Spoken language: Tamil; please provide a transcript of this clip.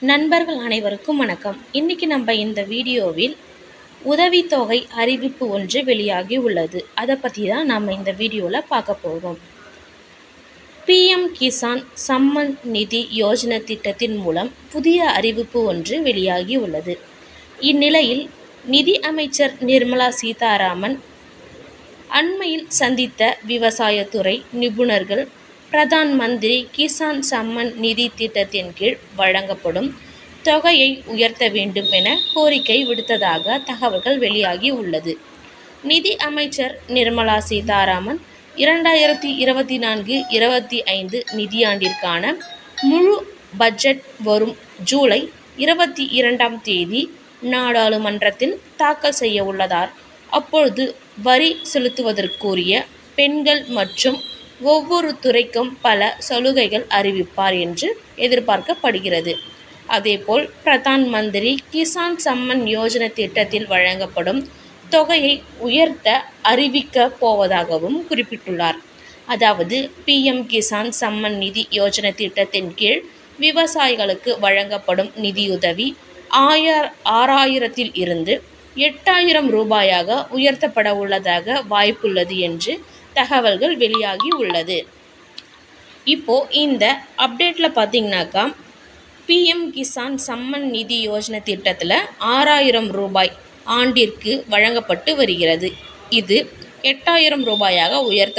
நண்பர்கள் அனைவருக்கும் வணக்கம். இன்னைக்கு நம்ம இந்த வீடியோவில் உதவித்தொகை அறிவிப்பு ஒன்று வெளியாகி உள்ளது. அதை பற்றி தான் நம்ம இந்த வீடியோவில் பார்க்க போகிறோம். பிஎம் கிசான் சம்மன் நிதி யோஜனா திட்டத்தின் மூலம் புதிய அறிவிப்பு ஒன்று வெளியாகி உள்ளது. இந்நிலையில் நிதி அமைச்சர் நிர்மலா சீதாராமன் அண்மையில் சந்தித்த விவசாயத்துறை நிபுணர்கள் பிரதான் மந்திரி கிசான் சம்மன் நிதி திட்டத்தின் கீழ் வழங்கப்படும் தொகையை உயர்த்த வேண்டும் என கோரிக்கை விடுத்ததாக தகவல்கள் வெளியாகி உள்ளது. நிதி அமைச்சர் நிர்மலா சீதாராமன் 2024-25 நிதியாண்டிற்கான முழு பட்ஜெட் வரும் ஜூலை 22ஆம் தேதி நாடாளுமன்றத்தில் தாக்கல் செய்ய உள்ளதால் அப்பொழுது வரி செலுத்துவதற்குரிய பெண்கள் மற்றும் ஒவ்வொரு துறைக்கும் பல சலுகைகள் அறிவிப்பார் என்று எதிர்பார்க்கப்படுகிறது. அதேபோல் பிரதான் மந்திரி கிசான் சம்மன் யோஜனா திட்டத்தில் வழங்கப்படும் தொகையை உயர்த்த அறிவிக்க போவதாகவும் குறிப்பிட்டுள்ளார். அதாவது பிஎம் கிசான் சம்மன் நிதி யோஜனா திட்டத்தின் கீழ் விவசாயிகளுக்கு வழங்கப்படும் நிதியுதவி 6000 இருந்து 8000 ரூபாயாக உயர்த்தப்பட உள்ளதாக வாய்ப்புள்ளது என்று தகவல்கள் வெளியாகி உள்ளது. இப்போ இந்த அப்டேட்டில் பார்த்தீங்கன்னாக்கா பிஎம் கிசான் சம்மன் நிதி யோஜனா திட்டத்தில் 6000 ரூபாய் ஆண்டிற்கு வழங்கப்பட்டு வருகிறது. இது 8000 ரூபாயாக உயர்த்த